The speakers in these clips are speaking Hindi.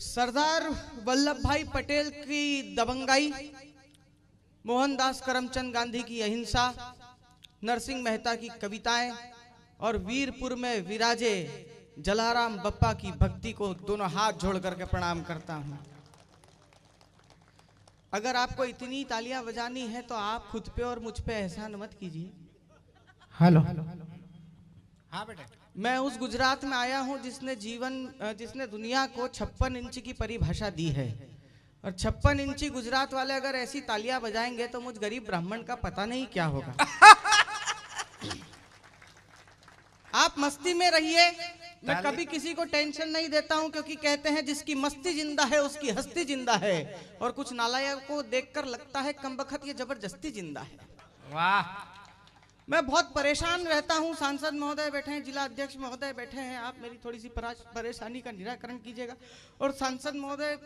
सरदार वल्लभ भाई पटेल की दबंगाई, मोहनदास करमचंद गांधी की अहिंसा, नरसिंह मेहता की कविताएं और वीरपुर में विराजे जलाराम बप्पा की भक्ति को दोनों हाथ जोड़ करके प्रणाम करता हूं। अगर आपको इतनी तालियां बजानी है तो आप खुद पे और मुझ पे एहसान मत कीजिए। हेलो। हाँ बेटे, मैं उस गुजरात में आया हूं जिसने दुनिया को 56 इंच की परिभाषा दी है, और 56 इंची गुजरात वाले अगर ऐसी तालियां बजाएंगे तो मुझ गरीब ब्राह्मण का पता नहीं क्या होगा। आप मस्ती में रहिए, मैं कभी किसी को टेंशन नहीं देता हूं, क्योंकि कहते हैं जिसकी मस्ती जिंदा है उसकी हस्ती जिंदा है, और कुछ नालायक को देखकर लगता है कमबख्त ये जबरदस्ती जिंदा है। वाह, मैं बहुत परेशान रहता हूं। सांसद महोदय बैठे हैं, जिला अध्यक्ष महोदय बैठे हैं, आप मेरी थोड़ी सी परेशानी का निराकरण कीजिएगा। और सांसद महोदय,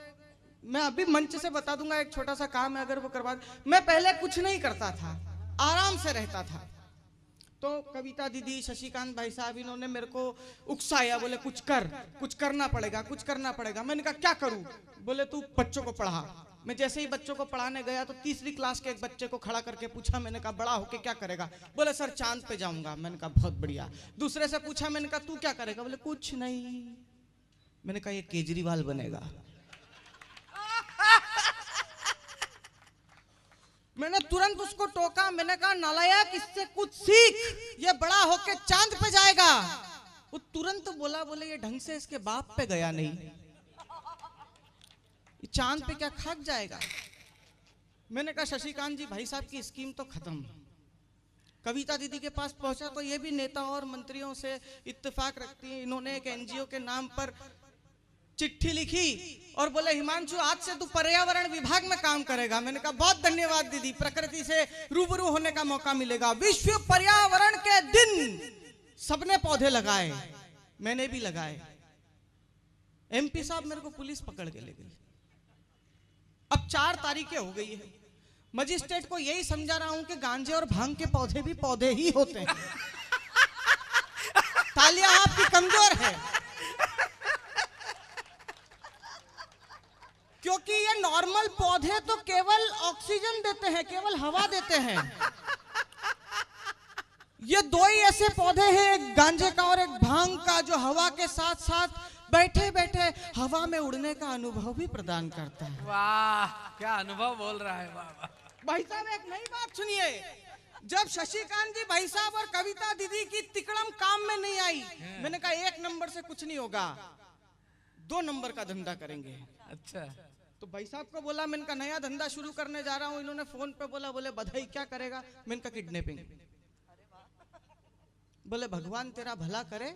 मैं अभी मंच से बता दूंगा, एक छोटा सा काम है, अगर वो करवा। मैं पहले कुछ नहीं करता था, आराम से रहता था, तो कविता दीदी, शशिकांत भाई साहब, इन्होंने मेरे को उकसाया, बोले कुछ करना पड़ेगा, कुछ करना पड़ेगा। मैंने कहा क्या करूं? बोले तू बच्चों को पढ़ा। मैं जैसे ही बच्चों को पढ़ाने गया तो तीसरी क्लास के एक बच्चे को खड़ा करके पूछा, मैंने कहा बड़ा होके क्या करेगा? बोले सर चांद पे जाऊंगा। मैंने कहा बहुत बढ़िया। दूसरे से पूछा, मैंने कहा तू क्या करेगा? बोले कुछ नहीं। मैंने कहा ये केजरीवाल बनेगा। मैंने तुरंत उसको टोका, मैंने कहा नालायक, इससे कुछ सीख, ये बड़ा होके चांद पे जाएगा। वो तुरंत बोला, बोले ये ढंग से इसके बाप पे गया नहीं, चांद पे क्या खाक जाएगा? मैंने कहा शशिकांत जी भाई साहब की स्कीम तो खत्म। कविता दीदी के पास पहुंचा तो ये भी नेता और मंत्रियों से इत्तेफाक रखती है। इन्होंने एक एनजीओ के नाम पर चिट्ठी लिखी और बोले हिमांशु आज से तू पर्यावरण विभाग में काम करेगा। मैंने कहा बहुत धन्यवाद दीदी, प्रकृति से रूबरू होने का मौका मिलेगा। विश्व पर्यावरण के दिन सबने पौधे लगाए, मैंने भी लगाए। एमपी साहब मेरे को पुलिस पकड़ के ले गई। अब 4 तारीखें हो गई है, मजिस्ट्रेट को यही समझा रहा हूं कि गांजे और भांग के पौधे भी पौधे ही होते हैं। तालियां आपकी कमजोर है, क्योंकि ये नॉर्मल पौधे तो केवल ऑक्सीजन देते हैं, केवल हवा देते हैं। ये 2 ही ऐसे पौधे हैं, एक गांजे का और एक भांग का, जो हवा के साथ साथ बैठे बैठे हवा में उड़ने का अनुभव भी प्रदान करता है। वाह, क्या अनुभव बोल रहा है। वाह भाई साहब, एक नई बात सुनिए। जब शशिकांत जी भाई साहब और कविता दीदी की तिकड़म काम में नहीं आई, मैंने कहा 1 नंबर से कुछ नहीं होगा, 2 नंबर का धंधा करेंगे। अच्छा, तो भाई साहब को बोला, मैंने कहा नया धंधा शुरू करने जा रहा हूं। इन्होंने फोन पे बोला, बोले बधाई, क्या करेगा? मैंने कहा किडनैपिंग। बोले भगवान तेरा भला करे,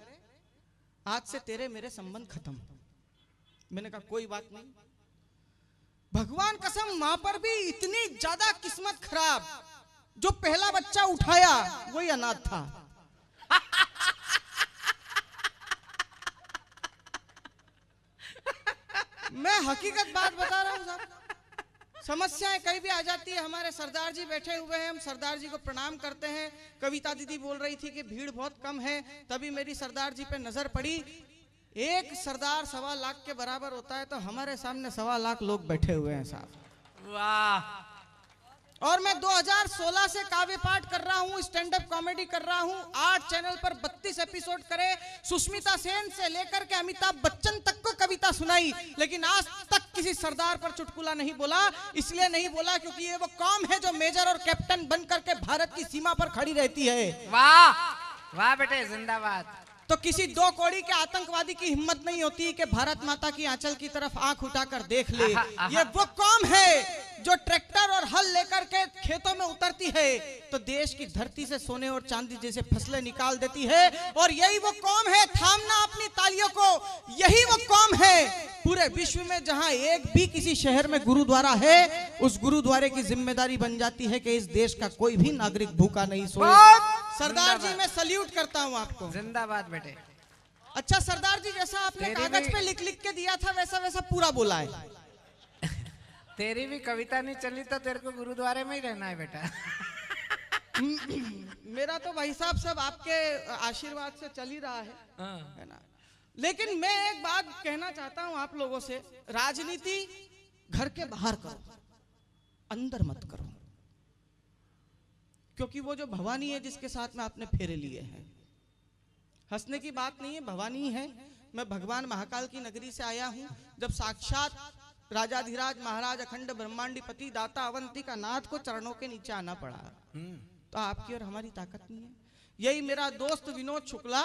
आज से तेरे मेरे संबंध खत्म। मैंने कहा कोई बात नहीं। भगवान कसम, मां पर भी इतनी ज्यादा किस्मत खराब, जो पहला बच्चा उठाया वही अनाथ था। मैं हकीकत बात बता रहा हूं साहब। समस्याएं कहीं भी आ जाती है। हमारे सरदार जी बैठे हुए हैं, हम सरदार जी को प्रणाम करते हैं। कविता दीदी बोल रही थी कि भीड़ बहुत कम है, तभी मेरी सरदार जी पे नजर पड़ी। एक सरदार 1.25 लाख के बराबर होता है, तो हमारे सामने 1.25 लाख लोग बैठे हुए हैं साहब। वाह। और मैं 2016 से काव्य पाठ कर रहा हूँ, स्टैंड अप कॉमेडी कर रहा हूँ। 8 चैनल पर 32 एपिसोड करे। सुष्मिता सेन से लेकर के अमिताभ बच्चन तक को कविता सुनाई, लेकिन आज तक किसी सरदार पर चुटकुला नहीं बोला। इसलिए नहीं बोला क्योंकि ये वो कौम है जो मेजर और कैप्टन बन करके भारत की सीमा पर खड़ी रहती है। वाह वाह बेटे, जिंदाबाद। तो किसी 2 कौड़ी के आतंकवादी की हिम्मत नहीं होती कि भारत माता की आंचल की तरफ आंख उठाकर देख ले। ये वो कौम है जो ट्रैक्टर और हल लेकर के खेतों में उतरती है तो देश की धरती से सोने और चांदी जैसे फसलें निकाल देती है। और यही वो कौम है, थामना अपनी तालियों को, यही वो कौम है पूरे विश्व में जहां एक भी किसी शहर में गुरुद्वारा है, उस गुरुद्वारे की जिम्मेदारी बन जाती है कि इस देश का कोई भी नागरिक भूखा नहीं सोए। सरदार जी, मैं सल्यूट करता हूं आपको। जिंदाबाद बेटे। अच्छा सरदार जी, जैसा आपने कागज पे लिख लिख के दिया था वैसा वैसा पूरा बोला है। तेरी भी कविता नहीं चली तो तेरे को गुरुद्वारे में ही रहना है बेटा। मेरा तो भाई साहब सब आपके आशीर्वाद से चल ही रहा है ना। लेकिन मैं एक बात कहना चाहता हूं आप लोगों से, राजनीति घर के बाहर करो, अंदर मत करो। क्योंकि वो जो भवानी है जिसके साथ में आपने फेरे लिए हैं, हंसने की बात नहीं है, भवानी है। मैं भगवान महाकाल की नगरी से आया हूं। जब साक्षात राजाधिराज महाराज अखंड ब्रह्मांडीपति दाता अवंतिका नाथ को चरणों के नीचे आना पड़ा, तो आपकी और हमारी ताकत नहीं है। यही मेरा दोस्त विनोद शुक्ला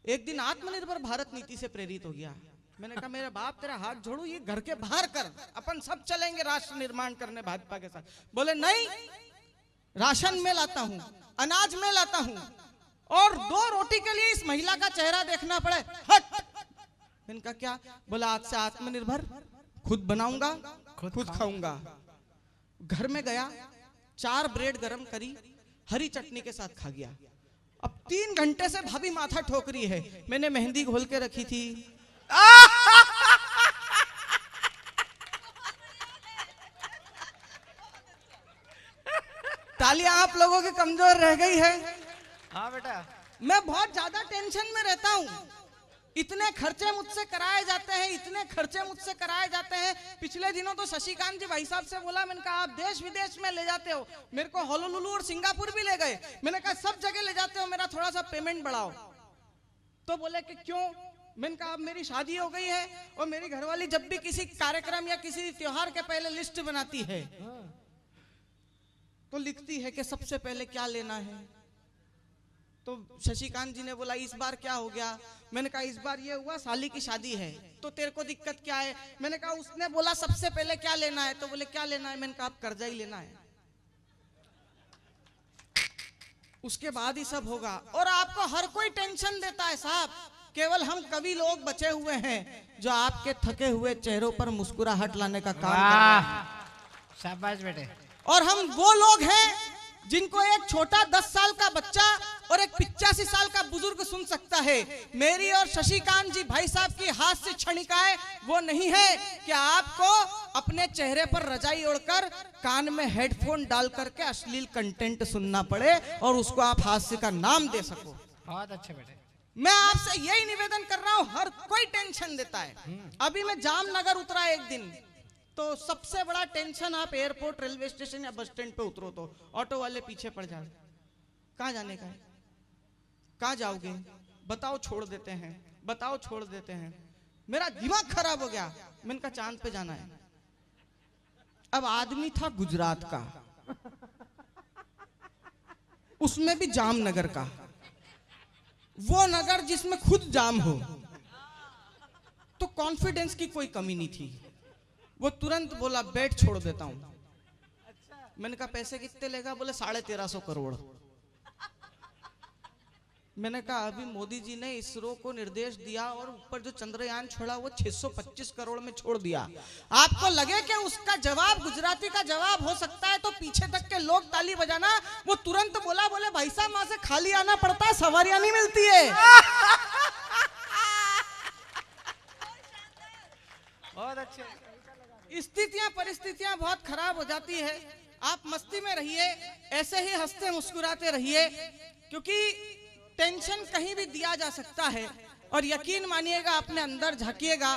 एक दिन आत्मनिर्भर भारत नीति से प्रेरित हो गया। मैंने कहा मेरे बाप तेरा हाथ जोड़ू, ये घर के बाहर कर, अपन सब चलेंगे राष्ट्र निर्माण करने भाजपा के साथ। बोले नहीं, राशन में लाता हूं, अनाज में लाता हूं, और 2 रोटी के लिए इस महिला का चेहरा देखना पड़े, हट। इनका क्या? बोला आज से आत्मनिर्भर, खुद बनाऊंगा, खुद खाऊंगा। घर में गया, 4 ब्रेड गरम करी, हरी चटनी के साथ खा गया। अब 3 घंटे से भाभी माथा ठोक रही है, मैंने मेहंदी घोल के रखी थी। तालियां आप लोगों की कमजोर रह गई है। हाँ बेटा, मैं बहुत ज्यादा टेंशन में रहता हूँ। इतने खर्चे मुझसे कराए जाते हैं, इतने खर्चे मुझसे कराए जाते हैं। पिछले दिनों तो शशिकांत जी भाई साहब से बोला, मैंने कहा आप देश विदेश में ले जाते हो, मेरे को होनोलुलु और सिंगापुर भी ले गए। मैंने कहा सब जगह ले जाते हो, मेरा थोड़ा सा पेमेंट बढ़ाओ। तो बोले कि क्यों? मैंने कहा अब मेरी शादी हो गई है और मेरी घरवाली जब भी किसी कार्यक्रम या किसी त्योहार के पहले लिस्ट बनाती है तो लिखती है कि सबसे पहले क्या लेना है। तो शशिकांत जी ने बोला इस बार क्या हो गया? मैंने कहा इस बार ये हुआ साली की शादी है। तो तेरे को दिक्कत क्या है? मैंने कहा उसने बोला सबसे पहले क्या लेना है। तो बोले क्या लेना है? मैंने कहा अब कर्जा ही लेना है, उसके बाद ही सब होगा। और आपको हर कोई टेंशन देता है साहब, केवल हम कवि लोग बचे हुए हैं जो आपके थके हुए चेहरों पर मुस्कुराहट लाने का काम कर रहे हैं। शाबाश बेटे। और हम वो लोग हैं जिनको एक छोटा 10 साल का बच्चा और एक 85 साल का बुजुर्ग सुन सकता है। मेरी और शशिकांत जी भाई साहब की हास्य क्षणिकाएं वो नहीं है कि आपको अपने चेहरे पर रजाई ओढ़कर कान में हेडफोन डाल करके अश्लील कंटेंट सुनना पड़े और उसको आप हास्य का नाम दे सको। बहुत अच्छे बेटे। मैं मैं आपसे यही निवेदन कर रहा हूं, हर कोई टेंशन देता है। अभी मैं जामनगर उतरा एक दिन, तो सबसे बड़ा टेंशन, आप एयरपोर्ट रेलवे स्टेशन या बस स्टैंड पे उतरो तो ऑटो वाले पीछे पड़ जाए, कहाँ जाने का है, कहाँ जाओगे, बताओ छोड़ देते हैं, बताओ छोड़ देते हैं। मेरा दिमाग खराब हो गया। मैंने कहा चांद पे जाना है। अब आदमी था गुजरात का, उसमें भी जामनगर का, वो नगर जिसमें खुद जाम हो, तो कॉन्फिडेंस की कोई कमी नहीं थी। वो तुरंत बोला बेड छोड़ देता हूं। मैंने कहा पैसे कितने लेगा? बोले 1350 करोड़। मैंने कहा अभी मोदी जी ने इसरो को निर्देश दिया और ऊपर जो चंद्रयान छोड़ा वो 625 करोड़ में छोड़ दिया। आपको लगे कि उसका जवाब गुजराती का जवाब हो सकता है तो पीछे तक के लोग ताली बजाना। वो तुरंत बोला, बोले भाई साहब वहां से खाली आना पड़ता है, सवारियां नहीं मिलती है। बहुत अच्छे। स्थितियां परिस्थितियां बहुत खराब हो जाती है। आप मस्ती में रहिए, ऐसे ही हंसते मुस्कुराते रहिए, क्योंकि टेंशन कहीं भी दिया जा सकता है। और यकीन मानिएगा, अपने अंदर झांकिएगा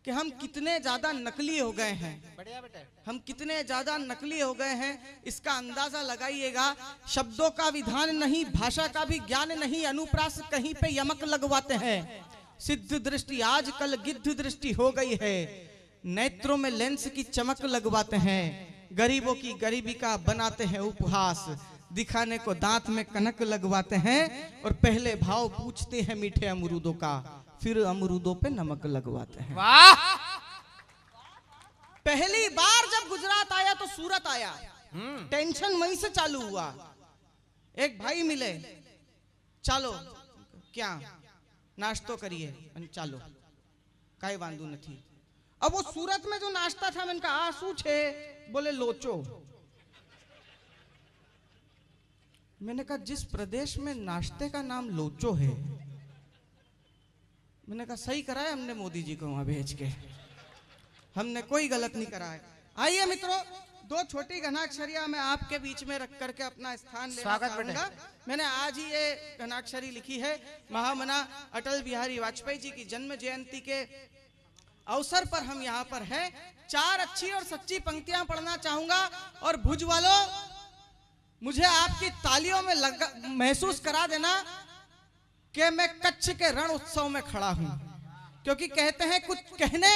कि हम कितने ज्यादा नकली हो गए हैं। बढ़िया बेटे। हम कितने ज्यादा नकली हो गए हैं, इसका अंदाजा लगाइएगा। शब्दों का विधान नहीं, भाषा का भी ज्ञान नहीं, अनुप्रास कहीं पे यमक लगवाते हैं। सिद्ध दृष्टि आजकल गिद्ध दृष्टि हो गई है, नेत्रों में लेंस की चमक लगवाते हैं। गरीबों की गरीबी का बनाते हैं उपहास, दिखाने को दांत में कनक लगवाते हैं। और पहले भाव पूछते हैं मीठे अमरूदों का, फिर अमरूदों पे नमक लगवाते हैं। वाह। पहली बार जब गुजरात आया तो सूरत आया, टेंशन वहीं से चालू हुआ। एक भाई मिले, चलो क्या नाश्तो करिए, चालो काई वांधो नहीं। अब वो सूरत में जो नाश्ता था, मैंने कहा आंसू छे, बोले लोचो। मैंने कहा जिस प्रदेश में नाश्ते का नाम लोचो है, मैंने कहा सही करा है हमने मोदी जी को वहां भेज के, हमने कोई गलत नहीं करा है। आइए मित्रों, दो छोटी घनाक्षरियां मैं आपके बीच में रख करके अपना स्थान लेना स्वागत बेटे। चाहूंगा। मैंने आज ही ये घनाक्षरी लिखी है। महामना अटल बिहारी वाजपेयी जी की जन्म जयंती के अवसर पर हम यहाँ पर हैं। 4 अच्छी और सच्ची पंक्तियां पढ़ना चाहूंगा और भुज वालों मुझे आपकी तालियों में महसूस करा देना कि मैं कच्छ के रण उत्सव में खड़ा हूं, क्योंकि कहते हैं कुछ कहने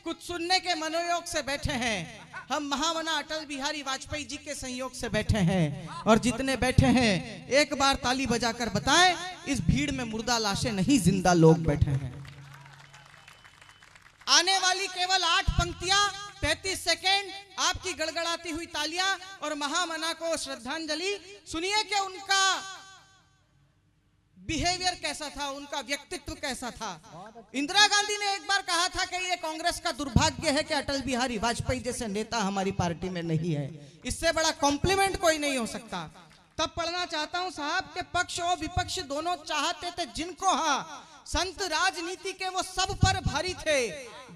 कुछ सुनने के मनोयोग से बैठे हैं। हम महामना अटल बिहारी वाजपेयी जी के संयोग से बैठे हैं और जितने बैठे हैं एक बार ताली बजाकर बताएं, इस भीड़ में मुर्दा लाशें नहीं, जिंदा लोग बैठे हैं। आने वाली केवल 8 पंक्तियां, 35 सेकेंड, आपकी गड़गड़ाती हुई तालियां और महामना को श्रद्धांजलि। सुनिए कि उनका बिहेवियर कैसा था, उनका व्यक्तित्व कैसा था। इंदिरा गांधी ने एक बार कहा था कि ये कांग्रेस का दुर्भाग्य है कि अटल बिहारी वाजपेयी जैसे नेता हमारी पार्टी में नहीं है। इससे बड़ा कॉम्प्लीमेंट कोई नहीं हो सकता। तब पढ़ना चाहता हूं, साहब के पक्ष और विपक्ष दोनों चाहते थे जिनको, हाँ संत राजनीति के वो सब पर भारी थे।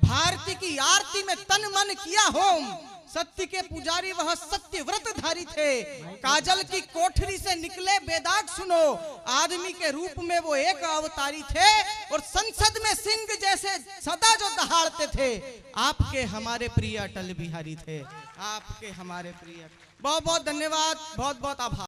भारती की आरती में तन मन किया होम, सत्य के पुजारी वह सत्य व्रतधारी थे। काजल की कोठरी से निकले बेदाग सुनो, आदमी के रूप में वो एक अवतारी थे और संसद में सिंह जैसे सदा जो दहाड़ते थे। आपके हमारे प्रिय अटल बिहारी थे, आपके हमारे प्रिय। बहुत बहुत धन्यवाद, बहुत बहुत आभार।